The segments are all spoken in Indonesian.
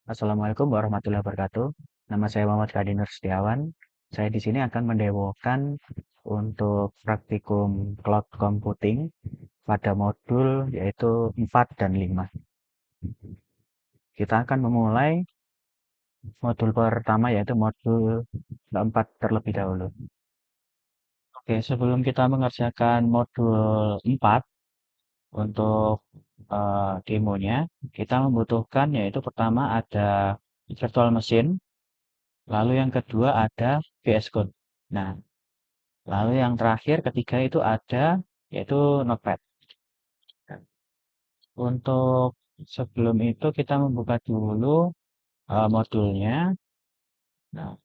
Assalamualaikum warahmatullahi wabarakatuh. Nama saya Muhammad Kadinur Setiawan. Saya di sini akan mendemokan untuk praktikum cloud computing pada modul yaitu 4 dan 5. Kita akan memulai modul pertama yaitu modul keempat terlebih dahulu. Oke, sebelum kita mengerjakan modul 4 untuk demonya, kita membutuhkan yaitu pertama ada virtual machine. Lalu yang kedua ada VS Code. Nah, lalu yang terakhir ketiga itu ada yaitu Notepad. Untuk sebelum itu kita membuka dulu modulnya. Nah,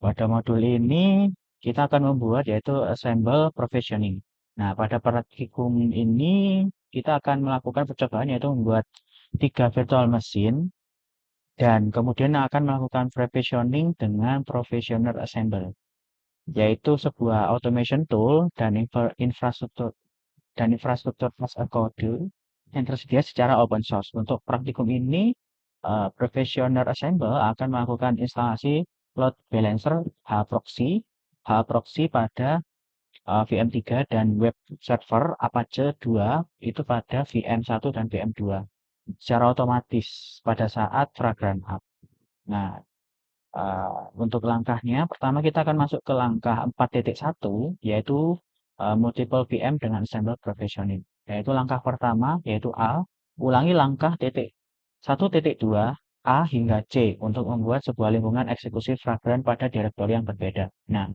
pada modul ini kita akan membuat yaitu assemble provisioning. Nah, pada praktikum ini kita akan melakukan percobaan yaitu membuat 3 virtual machine dan kemudian akan melakukan provisioning dengan provisioner assemble, yaitu sebuah automation tool dan infrastruktur as a code yang tersedia secara open source. Untuk praktikum ini, Professional Assemble akan melakukan instalasi load balancer Hproxy pada VM3 dan web server Apache 2 itu pada VM1 dan VM2 secara otomatis pada saat Vagrant Up. Nah, untuk langkahnya, pertama kita akan masuk ke langkah 4.1, yaitu multiple VM dengan assemble provisioning. Yaitu langkah pertama, yaitu A, ulangi langkah 1.2 A hingga C untuk membuat sebuah lingkungan eksekusi Vagrant pada direktori yang berbeda. Nah,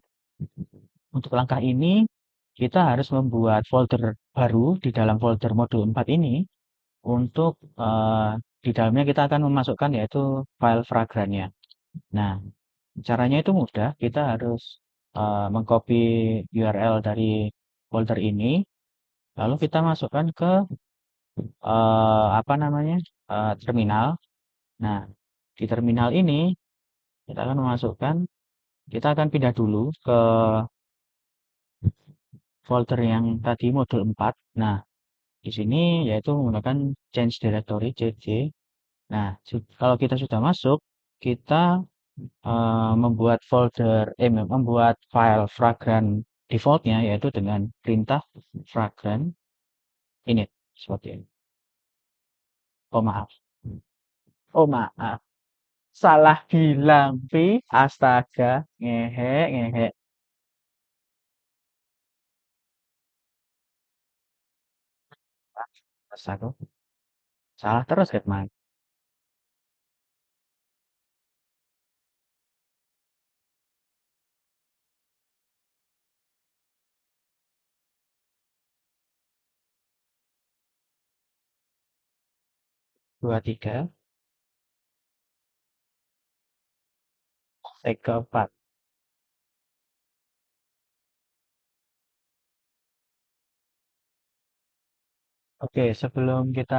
untuk langkah ini, kita harus membuat folder baru di dalam folder modul 4 ini untuk di dalamnya kita akan memasukkan yaitu file Vagrant-nya. Nah, caranya itu mudah, kita harus mengcopy URL dari folder ini, lalu kita masukkan ke apa namanya terminal. Nah, di terminal ini kita akan memasukkan, kita akan pindah dulu ke folder yang tadi modul 4. Nah, di sini yaitu menggunakan change directory cc. Nah, kalau kita sudah masuk, kita membuat file Vagrant defaultnya yaitu dengan perintah Vagrant init seperti ini. Oh maaf, oh maaf, salah bilang pi, astaga, ngehe, ngehe. Terus aku salah terus kan, man. 23, take keempat. Oke, sebelum kita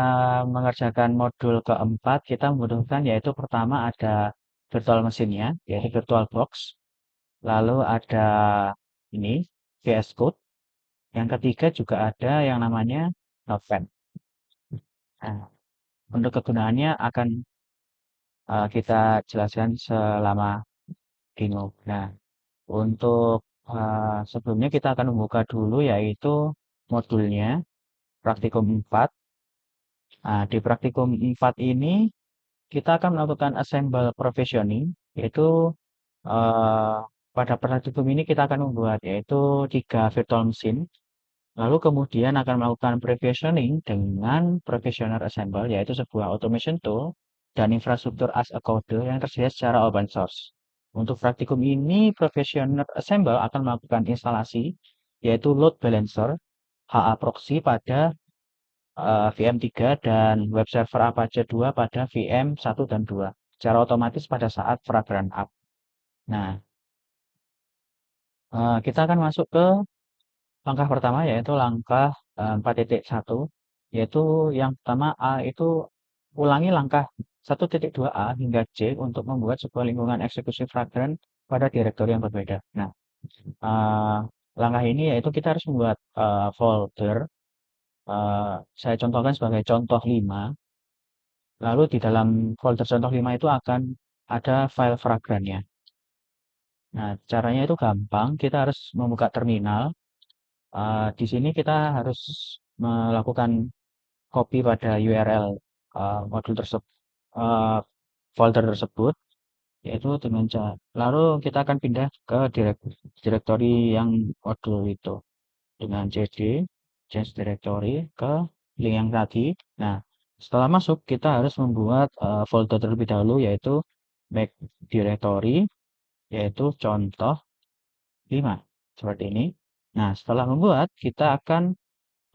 mengerjakan modul keempat, kita membutuhkan yaitu pertama ada virtual mesinnya, yaitu VirtualBox. Lalu ada ini VS Code. Yang ketiga juga ada yang namanya Notepad. Nah, untuk kegunaannya akan kita jelaskan selama demo. Nah, untuk sebelumnya kita akan membuka dulu yaitu modulnya praktikum 4. Nah, di praktikum 4 ini kita akan melakukan assemble provisioning, yaitu eh, pada praktikum ini kita akan membuat yaitu 3 virtual machine. Lalu kemudian akan melakukan provisioning dengan provisioner assemble, yaitu sebuah automation tool dan infrastruktur as a code yang tersedia secara open source. Untuk praktikum ini, provisioner assemble akan melakukan instalasi, yaitu load balancer Hproxy pada VM3 dan web server Apache 2 pada VM1 dan 2 secara otomatis pada saat Vagrant Up. Nah, kita akan masuk ke langkah pertama yaitu langkah 4.1, yaitu yang pertama A itu ulangi langkah 1.2 A hingga C untuk membuat sebuah lingkungan eksekusi Vagrant pada direktori yang berbeda. Nah, eh, langkah ini yaitu kita harus membuat folder, saya contohkan sebagai contoh 5. Lalu di dalam folder contoh 5 itu akan ada file fragrannya. Nah, caranya itu gampang. Kita harus membuka terminal. Di sini kita harus melakukan copy pada URL modul tersebut, folder tersebut, yaitu dengan cara. Lalu kita akan pindah ke directory yang modul itu dengan cd change directory ke link yang tadi. Nah, setelah masuk kita harus membuat folder terlebih dahulu yaitu make directory yaitu contoh 5 seperti ini. Nah, setelah membuat kita akan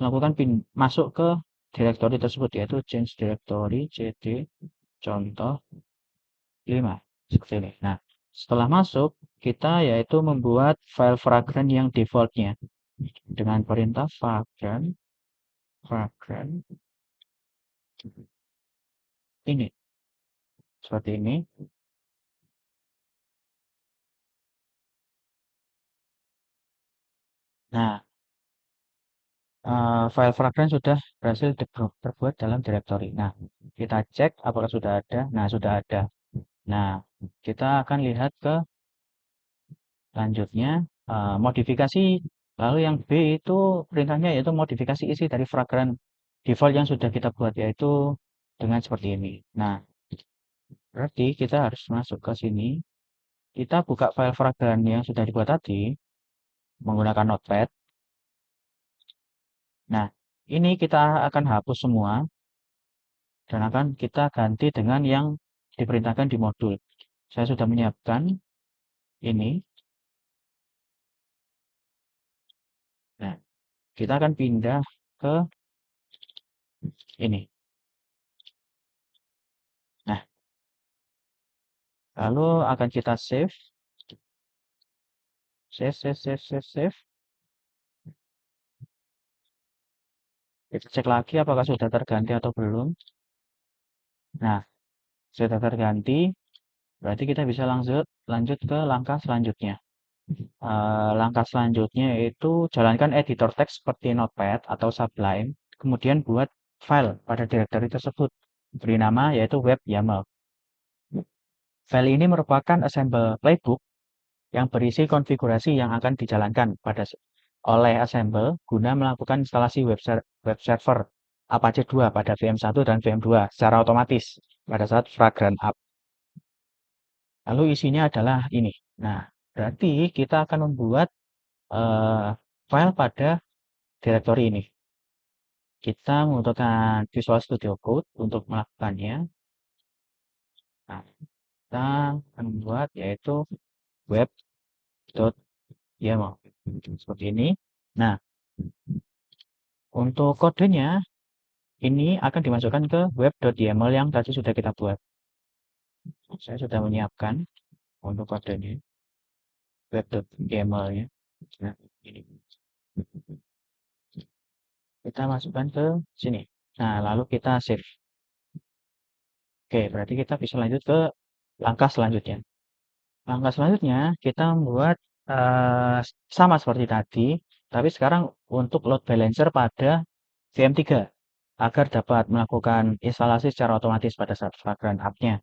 melakukan masuk ke directory tersebut yaitu change directory cd contoh 5 seperti ini. Nah, setelah masuk kita yaitu membuat file fragran yang defaultnya dengan perintah fragran ini seperti ini. Nah, file fragran sudah berhasil terbuat dalam directory. Nah, kita cek apakah sudah ada. Nah, sudah ada. Nah, kita akan lihat ke lanjutnya modifikasi. Lalu yang B itu perintahnya yaitu modifikasi isi dari fragran default yang sudah kita buat yaitu dengan seperti ini. Nah, berarti kita harus masuk ke sini. Kita buka file fragran yang sudah dibuat tadi menggunakan Notepad. Nah, ini kita akan hapus semua dan akan kita ganti dengan yang diperintahkan di modul. Saya sudah menyiapkan ini. Nah, kita akan pindah ke ini. Nah, lalu akan kita save. Save. Kita cek lagi apakah sudah terganti atau belum. Nah, sudah terganti. Berarti kita bisa lanjut ke langkah selanjutnya. Langkah selanjutnya yaitu jalankan editor teks seperti Notepad atau Sublime. Kemudian buat file pada directory tersebut. Beri nama yaitu web YAML. File ini merupakan assemble playbook yang berisi konfigurasi yang akan dijalankan oleh assemble guna melakukan instalasi web server Apache 2 pada VM1 dan VM2 secara otomatis pada saat Vagrant up. Lalu isinya adalah ini. Nah, berarti kita akan membuat file pada directory ini. Kita membutuhkan Visual Studio Code untuk melakukannya. Nah, kita akan membuat yaitu web.yaml seperti ini. Nah, untuk kodenya ini akan dimasukkan ke web.yaml yang tadi sudah kita buat. Saya sudah menyiapkan untuk kodenya web.yaml-nya. Nah, ini kita masukkan ke sini. Nah, lalu kita save. Oke, berarti kita bisa lanjut ke langkah selanjutnya. Langkah selanjutnya kita membuat eh, sama seperti tadi, tapi sekarang untuk load balancer pada VM3 agar dapat melakukan instalasi secara otomatis pada saat Vagrant up-nya,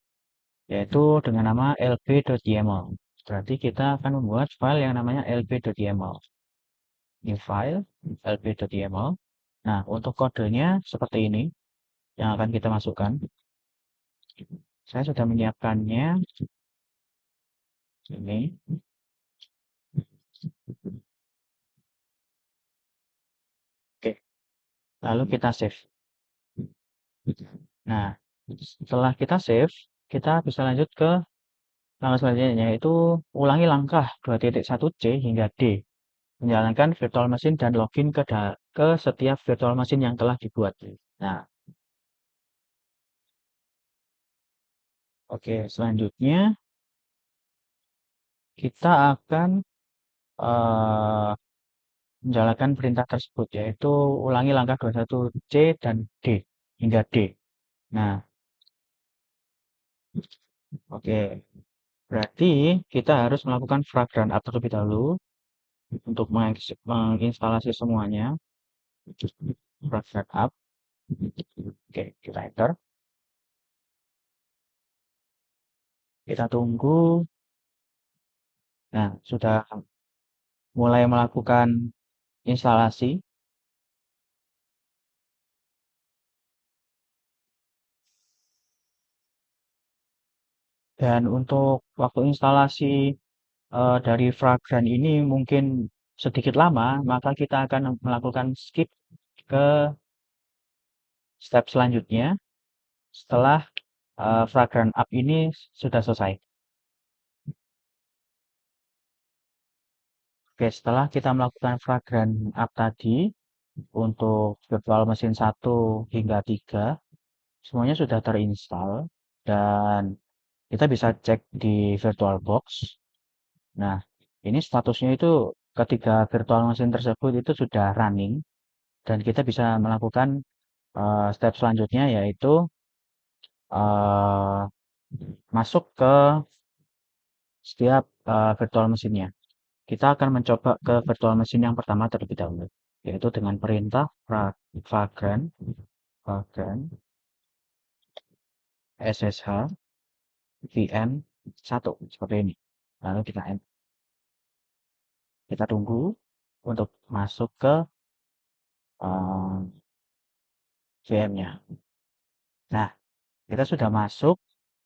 yaitu dengan nama lb.yaml. Berarti kita akan membuat file yang namanya lb.yaml. New file lb.yaml. Nah, untuk kodenya seperti ini yang akan kita masukkan. Saya sudah menyiapkannya. Ini. Oke, lalu kita save. Nah, setelah kita save, kita bisa lanjut ke langkah selanjutnya, yaitu ulangi langkah 2.1c hingga D. Menjalankan virtual machine dan login ke setiap virtual machine yang telah dibuat. Nah, oke, selanjutnya kita akan eh, menjalankan perintah tersebut, yaitu ulangi langkah 21C dan D hingga D. Nah, oke. Berarti kita harus melakukan Vagrant up terlebih dahulu untuk menginstalasi semuanya. Vagrant up. Oke, kita enter. Kita tunggu. Nah, sudah mulai melakukan instalasi. Dan untuk waktu instalasi dari Vagrant ini mungkin sedikit lama, maka kita akan melakukan skip ke step selanjutnya setelah Vagrant App ini sudah selesai. Oke, setelah kita melakukan Vagrant App tadi untuk virtual mesin 1 hingga 3, semuanya sudah terinstall dan kita bisa cek di VirtualBox. Nah, ini statusnya itu ketiga virtual mesin tersebut itu sudah running dan kita bisa melakukan step selanjutnya yaitu eh, masuk ke setiap virtual mesinnya. Kita akan mencoba ke virtual mesin yang pertama terlebih dahulu, yaitu dengan perintah vagrant ssh vm1 seperti ini. Lalu kita tunggu untuk masuk ke VM-nya. Nah, kita sudah masuk.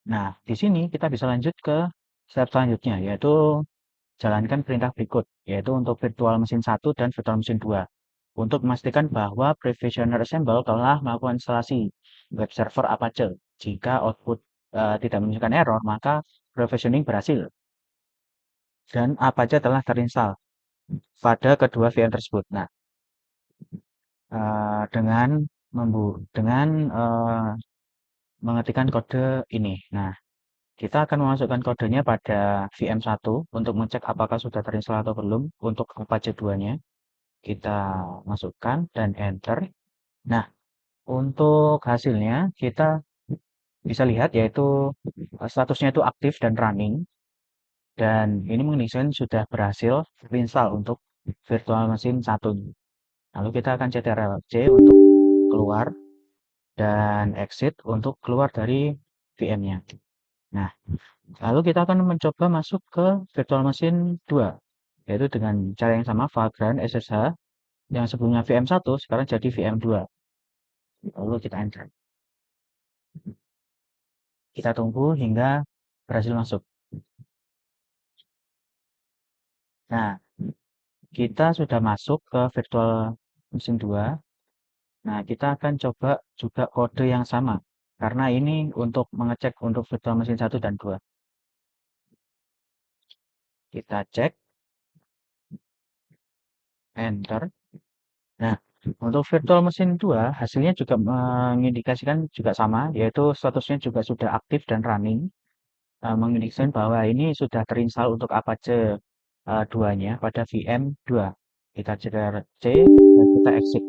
Nah, di sini kita bisa lanjut ke step selanjutnya, yaitu jalankan perintah berikut, yaitu untuk virtual mesin 1 dan virtual mesin 2. Untuk memastikan bahwa Previsioner Assemble telah melakukan instalasi web server Apache. Jika output tidak menunjukkan error, maka provisioning berhasil dan Apache telah terinstall pada kedua VM tersebut. Nah, dengan dengan mengetikkan kode ini. Nah, kita akan memasukkan kodenya pada VM1 untuk mengecek apakah sudah terinstall atau belum. Untuk Apache 2-nya, kita masukkan dan enter. Nah, untuk hasilnya kita bisa lihat yaitu statusnya itu aktif dan running. Dan ini menginginkan sudah berhasil terinstall untuk virtual mesin 1. Lalu kita akan CTRL-C untuk keluar dan exit untuk keluar dari VM-nya. Nah, lalu kita akan mencoba masuk ke virtual mesin 2, yaitu dengan cara yang sama, Vagrant SSH, yang sebelumnya VM1, sekarang jadi VM2. Lalu kita enter. Kita tunggu hingga berhasil masuk. Nah, kita sudah masuk ke virtual mesin 2. Nah, kita akan coba juga kode yang sama. Karena ini untuk mengecek untuk virtual mesin 1 dan 2. Kita cek, enter. Nah, untuk virtual mesin 2, hasilnya juga mengindikasikan juga sama, yaitu statusnya juga sudah aktif dan running. Mengindikasikan bahwa ini sudah terinstall untuk Apache 2-nya pada VM2. Kita CTRL-C dan kita exit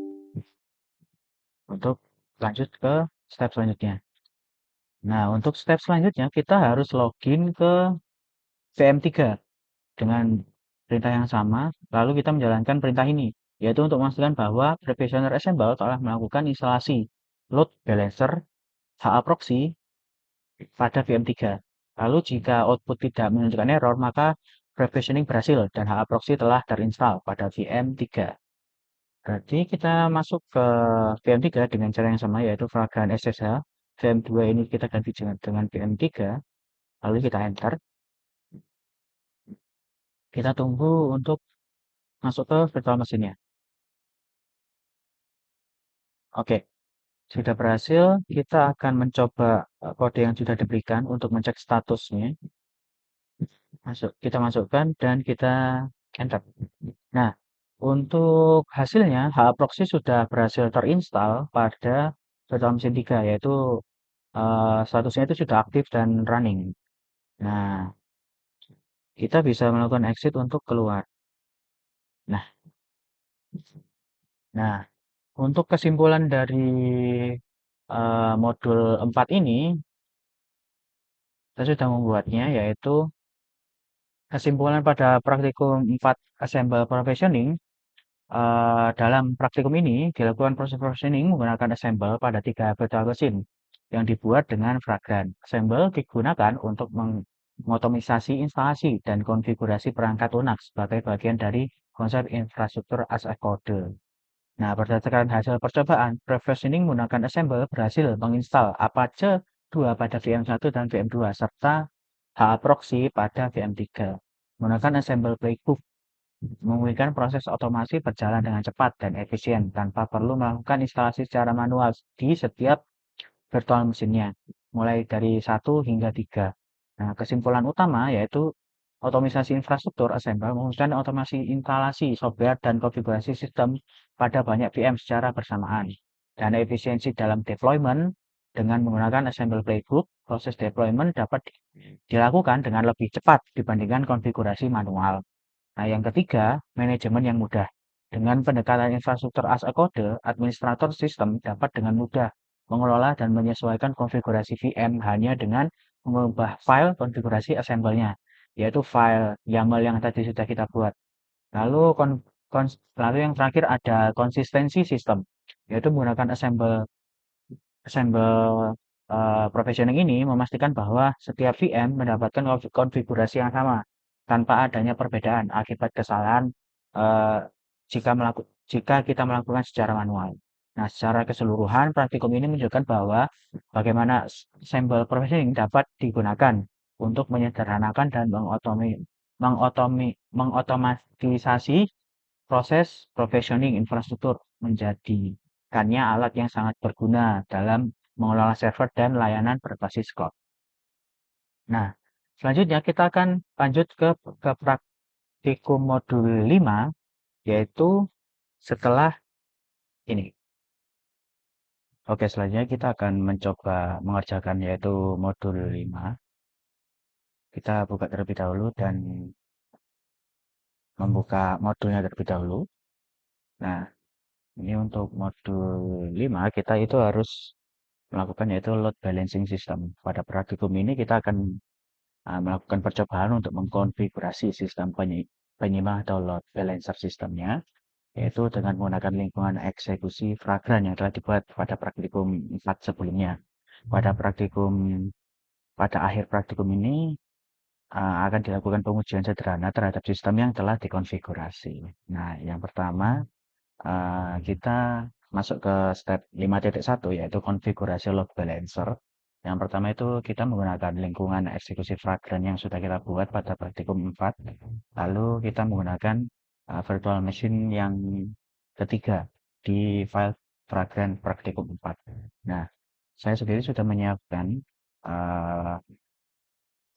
untuk lanjut ke step selanjutnya. Nah, untuk step selanjutnya kita harus login ke VM3 dengan perintah yang sama, lalu kita menjalankan perintah ini, yaitu untuk memastikan bahwa Previsioner Assemble telah melakukan instalasi load balancer HA proxy pada VM3. Lalu jika output tidak menunjukkan error, maka previsioning berhasil dan HA proxy telah terinstall pada VM3. Berarti kita masuk ke VM3 dengan cara yang sama, yaitu Vagrant SSH. VM2 ini kita ganti dengan VM3, lalu kita enter. Kita tunggu untuk masuk ke virtual mesinnya. Oke, sudah berhasil. Kita akan mencoba kode yang sudah diberikan untuk mencek statusnya. Kita masukkan dan kita enter. Nah, untuk hasilnya, HAProxy sudah berhasil terinstall pada virtual mesin 3, yaitu statusnya itu sudah aktif dan running. Nah, kita bisa melakukan exit untuk keluar. Nah, nah, untuk kesimpulan dari modul 4 ini, saya sudah membuatnya, yaitu kesimpulan pada praktikum 4 Assemble Provisioning. Dalam praktikum ini dilakukan proses provisioning menggunakan assemble pada 3 virtual machine yang dibuat dengan Vagrant. Assemble digunakan untuk mengotomisasi instalasi dan konfigurasi perangkat lunak sebagai bagian dari konsep infrastruktur as a code. Nah, berdasarkan hasil percobaan, provisioning menggunakan Assemble berhasil menginstal Apache 2 pada VM1 dan VM2 serta HAProxy pada VM3. Menggunakan Assemble Playbook memungkinkan proses otomasi berjalan dengan cepat dan efisien tanpa perlu melakukan instalasi secara manual di setiap virtual mesinnya, mulai dari 1 hingga 3. Nah, kesimpulan utama yaitu otomisasi infrastruktur Assemble memungkinkan otomasi instalasi software dan konfigurasi sistem pada banyak VM secara bersamaan. Dan efisiensi dalam deployment dengan menggunakan Assemble Playbook, proses deployment dapat dilakukan dengan lebih cepat dibandingkan konfigurasi manual. Nah, yang ketiga, manajemen yang mudah. Dengan pendekatan infrastruktur as a code, administrator sistem dapat dengan mudah mengelola dan menyesuaikan konfigurasi VM hanya dengan mengubah file konfigurasi assemble-nya, yaitu file YAML yang tadi sudah kita buat. Lalu, lalu yang terakhir ada konsistensi sistem, yaitu menggunakan assemble provisioning ini memastikan bahwa setiap VM mendapatkan konfigurasi yang sama tanpa adanya perbedaan akibat kesalahan eh, jika kita melakukan secara manual. Nah, secara keseluruhan praktikum ini menunjukkan bahwa bagaimana assemble provisioning dapat digunakan untuk menyederhanakan dan mengotomatisasi proses provisioning infrastruktur menjadikannya alat yang sangat berguna dalam mengelola server dan layanan berbasis cloud. Nah, selanjutnya kita akan lanjut ke praktikum modul 5, yaitu setelah ini. Oke, selanjutnya kita akan mencoba mengerjakan yaitu modul 5. Kita buka terlebih dahulu dan membuka modulnya terlebih dahulu. Nah, ini untuk modul 5 kita itu harus melakukan yaitu load balancing system. Pada praktikum ini kita akan melakukan percobaan untuk mengkonfigurasi sistem penyimbang atau load balancer sistemnya, yaitu dengan menggunakan lingkungan eksekusi Vagrant yang telah dibuat pada praktikum 4 sebelumnya. Pada akhir praktikum ini akan dilakukan pengujian sederhana terhadap sistem yang telah dikonfigurasi. Nah, yang pertama kita masuk ke step 5.1 yaitu konfigurasi load balancer. Yang pertama itu kita menggunakan lingkungan eksekusi Vagrant yang sudah kita buat pada praktikum 4. Lalu kita menggunakan virtual machine yang ketiga di file Vagrant praktikum 4. Nah, saya sendiri sudah menyiapkan uh,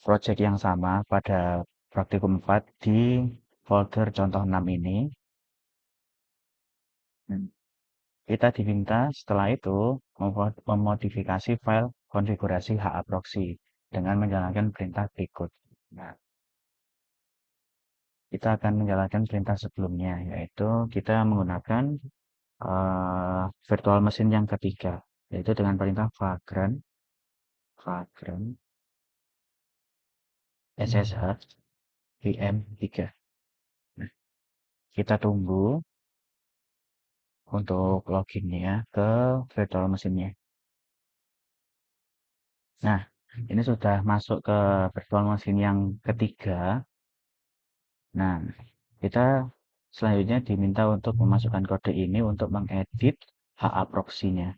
project yang sama pada praktikum 4 di folder contoh 6 ini. Kita diminta setelah itu memodifikasi file konfigurasi HAProxy dengan menjalankan perintah berikut. Nah, kita akan menjalankan perintah sebelumnya, yaitu kita menggunakan virtual machine yang ketiga, yaitu dengan perintah vagrant ssh vm3. Nah, kita tunggu untuk loginnya ke virtual machine-nya. Nah, ini sudah masuk ke virtual machine yang ketiga. Nah, kita selanjutnya diminta untuk memasukkan kode ini untuk mengedit HA proxy-nya.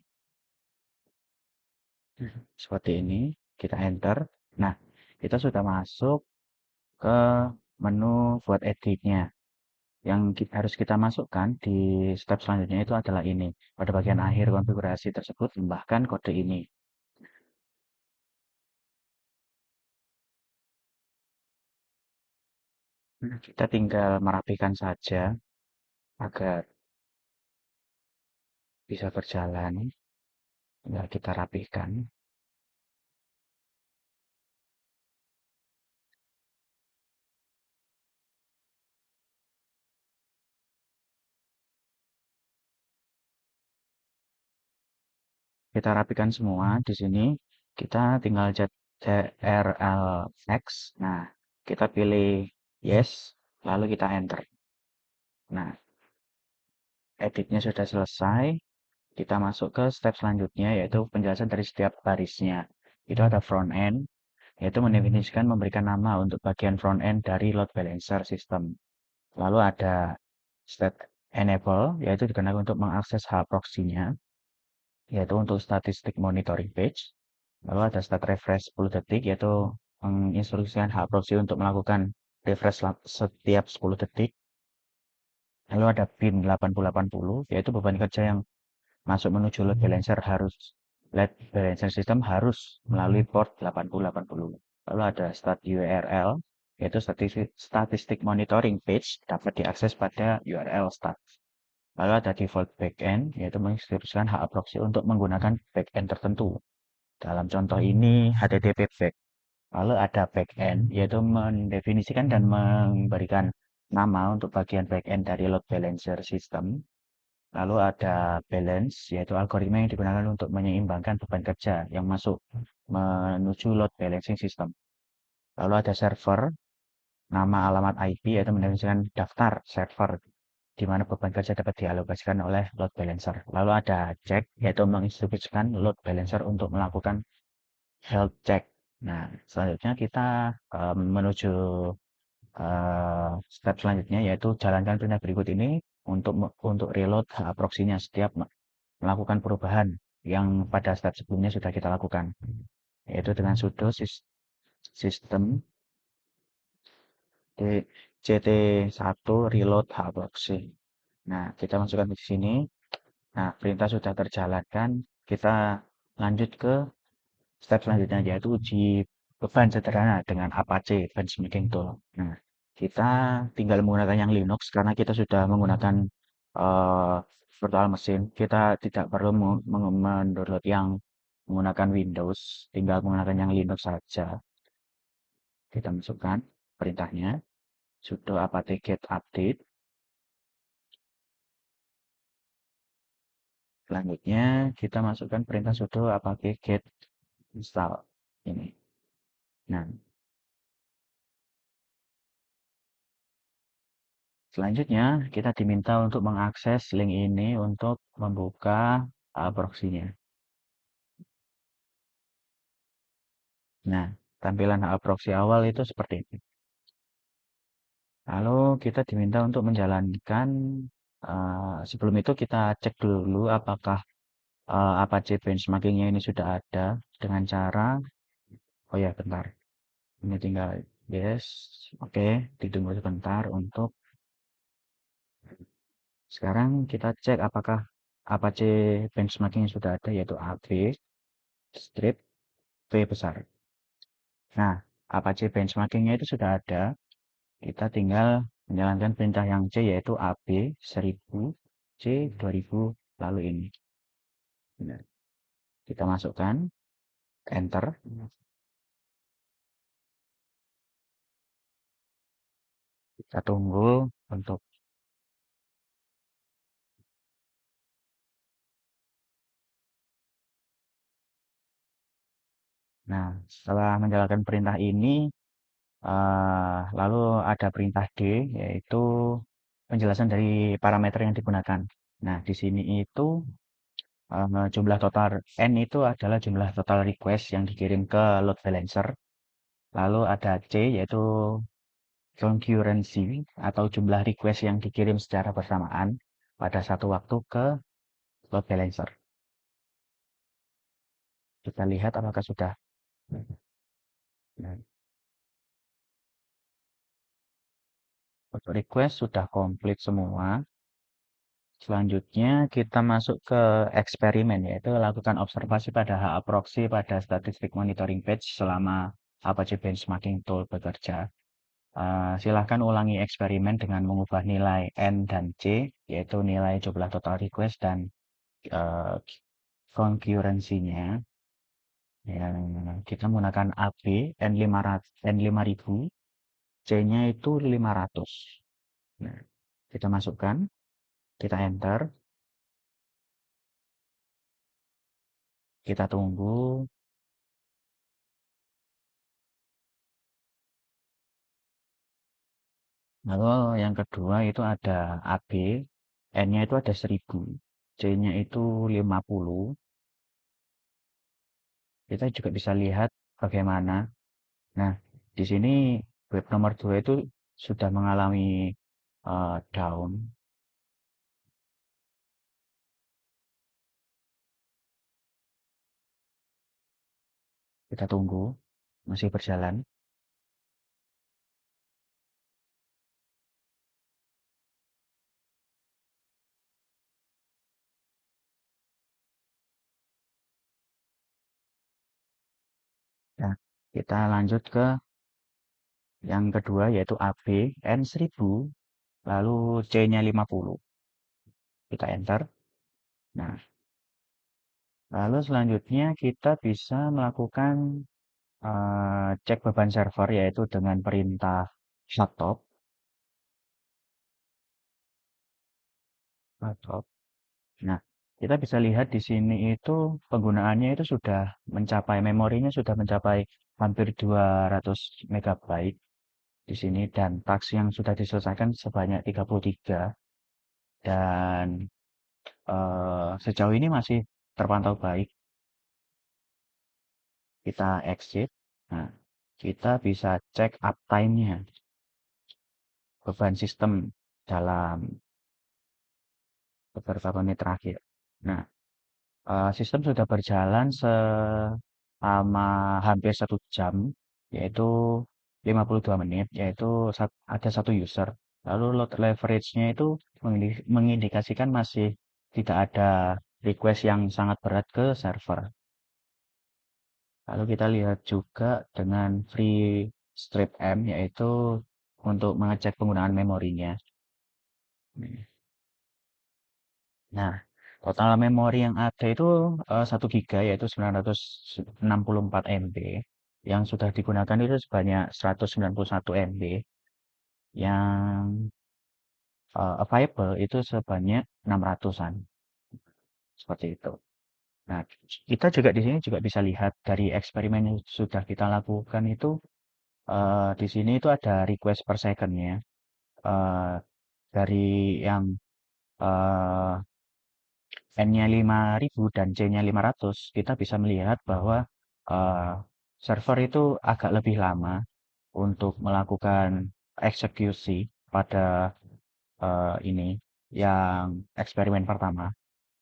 Seperti ini, kita enter. Nah, kita sudah masuk ke menu buat editnya. Yang harus kita masukkan di step selanjutnya itu adalah ini. Pada bagian akhir konfigurasi tersebut, tambahkan kode ini. Kita tinggal merapikan saja agar bisa berjalan. Tinggal kita rapihkan. Kita rapikan semua di sini. Kita tinggal CTRL-X. Nah, kita pilih yes, lalu kita enter. Nah, editnya sudah selesai. Kita masuk ke step selanjutnya, yaitu penjelasan dari setiap barisnya. Itu ada front end, yaitu mendefinisikan memberikan nama untuk bagian front end dari load balancer system. Lalu ada state enable, yaitu digunakan untuk mengakses hub proxy-nya, yaitu untuk statistik monitoring page. Lalu ada state refresh 10 detik, yaitu menginstruksikan hub proxy untuk melakukan refresh setiap 10 detik. Lalu ada bin 8080, yaitu beban kerja yang masuk menuju load balancer system harus melalui port 8080. Lalu ada start URL, yaitu statistik monitoring page dapat diakses pada URL start. Lalu ada default backend, yaitu menginstruksikan hak proxy untuk menggunakan backend tertentu. Dalam contoh ini HTTP back. Lalu ada backend, yaitu mendefinisikan dan memberikan nama untuk bagian backend dari load balancer system. Lalu ada balance, yaitu algoritma yang digunakan untuk menyeimbangkan beban kerja yang masuk menuju load balancing system. Lalu ada server, nama alamat IP, yaitu mendefinisikan daftar server di mana beban kerja dapat dialokasikan oleh load balancer. Lalu ada check, yaitu menginstruksikan load balancer untuk melakukan health check. Nah, selanjutnya kita menuju step selanjutnya, yaitu jalankan perintah berikut ini untuk reload proxy-nya setiap melakukan perubahan yang pada step sebelumnya sudah kita lakukan, yaitu dengan sudo system ct1 reload proxy. Nah, kita masukkan di sini. Nah, perintah sudah terjalankan. Kita lanjut ke step selanjutnya, yaitu uji beban sederhana dengan Apache Benchmarking Tool. Nah, kita tinggal menggunakan yang Linux karena kita sudah menggunakan uh, virtual machine. Kita tidak perlu mendownload yang menggunakan Windows, tinggal menggunakan yang Linux saja. Kita masukkan perintahnya, sudo apt get update. Selanjutnya kita masukkan perintah sudo apt get install ini. Nah, selanjutnya kita diminta untuk mengakses link ini untuk membuka proxy-nya. Nah, tampilan proxy awal itu seperti ini. Lalu kita diminta untuk menjalankan, sebelum itu kita cek dulu apakah Apache benchmarking-nya ini sudah ada dengan cara, oh ya bentar, ini tinggal yes, oke, ditunggu sebentar untuk, sekarang kita cek apakah Apache benchmarking sudah ada, yaitu AB strip V besar. Nah, Apache benchmarking-nya itu sudah ada, kita tinggal menjalankan perintah yang C, yaitu AB 1000 C 2000 lalu ini. Nah, kita masukkan, enter. Kita tunggu untuk, nah, setelah menjalankan perintah ini, lalu ada perintah D, yaitu penjelasan dari parameter yang digunakan. Nah, di sini itu jumlah total N itu adalah jumlah total request yang dikirim ke load balancer. Lalu ada C, yaitu concurrency atau jumlah request yang dikirim secara bersamaan pada satu waktu ke load balancer. Kita lihat apakah sudah. Nah, untuk request sudah komplit semua. Selanjutnya kita masuk ke eksperimen, yaitu lakukan observasi pada HA proxy pada statistik monitoring page selama Apache Benchmarking Tool bekerja. Silahkan ulangi eksperimen dengan mengubah nilai N dan C, yaitu nilai jumlah total request dan uh, concurrency-nya. Yang kita menggunakan AB N5000, C-nya itu 500. Nah, kita masukkan, kita enter, kita tunggu. Lalu yang kedua itu ada AB, N-nya itu ada 1000, C-nya itu 50. Kita juga bisa lihat bagaimana Nah, di sini web nomor 2 itu sudah mengalami down. Kita tunggu, masih berjalan. Nah, kita lanjut ke yang kedua yaitu AB N1000, lalu C-nya 50. Kita enter. Nah, lalu selanjutnya kita bisa melakukan cek beban server yaitu dengan perintah shutstop. Shutstop. Nah, kita bisa lihat di sini itu penggunaannya itu sudah mencapai memorinya sudah mencapai hampir 200 megabyte di sini dan taks yang sudah diselesaikan sebanyak 33 dan sejauh ini masih terpantau baik. Kita exit. Nah, kita bisa cek uptime-nya, beban sistem dalam beberapa menit terakhir. Nah, sistem sudah berjalan selama hampir 1 jam, yaitu 52 menit, yaitu ada satu user. Lalu load leverage-nya itu mengindikasikan masih tidak ada request yang sangat berat ke server. Lalu kita lihat juga dengan free strip M, yaitu untuk mengecek penggunaan memorinya. Nah, total memori yang ada itu 1 giga yaitu 964 MB. Yang sudah digunakan itu sebanyak 191 MB. Yang available itu sebanyak 600-an. Seperti itu. Nah, kita juga di sini juga bisa lihat dari eksperimen yang sudah kita lakukan itu di sini itu ada request per second-nya. Eh, dari yang eh, N-nya 5.000 dan C-nya 500, kita bisa melihat bahwa eh, server itu agak lebih lama untuk melakukan eksekusi pada ini yang eksperimen pertama.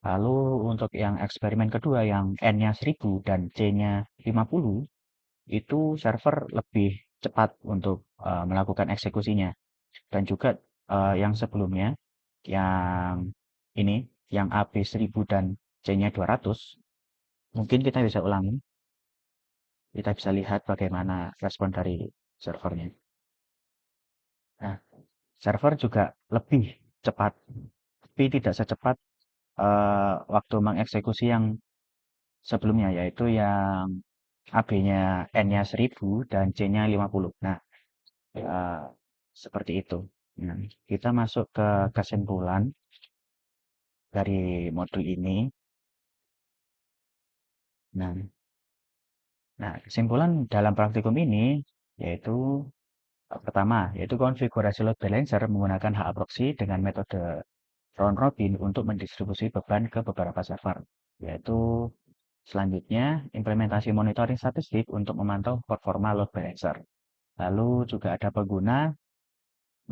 Lalu untuk yang eksperimen kedua yang N-nya 1000 dan C-nya 50, itu server lebih cepat untuk melakukan eksekusinya. Dan juga yang sebelumnya, yang ini, yang AB 1000 dan C-nya 200, mungkin kita bisa ulangi, kita bisa lihat bagaimana respon dari servernya. Nah, server juga lebih cepat, tapi tidak secepat waktu mengeksekusi yang sebelumnya, yaitu yang AB-nya N-nya 1000 dan C-nya 50. Nah, eh, seperti itu. Nah, kita masuk ke kesimpulan dari modul ini. Nah, kesimpulan dalam praktikum ini yaitu pertama, yaitu konfigurasi load balancer menggunakan hak proxy dengan metode round robin untuk mendistribusi beban ke beberapa server. Yaitu selanjutnya implementasi monitoring statistik untuk memantau performa load balancer. Lalu juga ada pengguna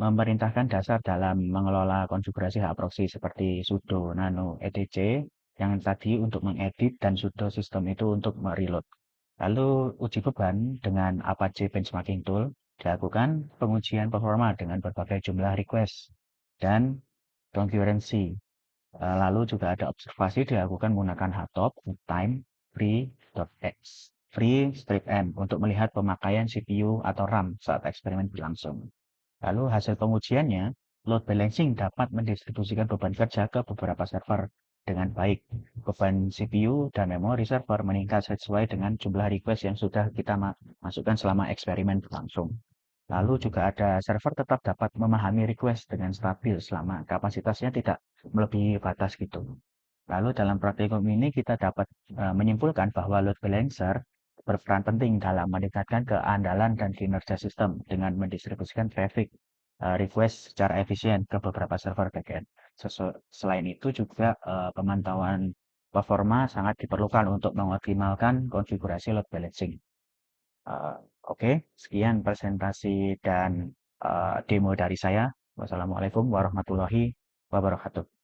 memerintahkan dasar dalam mengelola konfigurasi hak proxy seperti sudo nano etc yang tadi untuk mengedit dan sudo sistem itu untuk mereload. Lalu uji beban dengan Apache Benchmarking Tool dilakukan pengujian performa dengan berbagai jumlah request dan concurrency. Lalu juga ada observasi dilakukan menggunakan hardtop, time, free.x, free strip M untuk melihat pemakaian CPU atau RAM saat eksperimen berlangsung. Lalu hasil pengujiannya, load balancing dapat mendistribusikan beban kerja ke beberapa server dengan baik. Beban CPU dan memori server meningkat sesuai dengan jumlah request yang sudah kita masukkan selama eksperimen berlangsung. Lalu juga ada server tetap dapat memahami request dengan stabil selama kapasitasnya tidak melebihi batas gitu. Lalu dalam praktikum ini kita dapat menyimpulkan bahwa load balancer berperan penting dalam meningkatkan keandalan dan kinerja sistem dengan mendistribusikan traffic request secara efisien ke beberapa server backend. Selain itu juga pemantauan performa sangat diperlukan untuk mengoptimalkan konfigurasi load balancing. Eh, oke, sekian presentasi dan demo dari saya. Wassalamualaikum warahmatullahi wabarakatuh.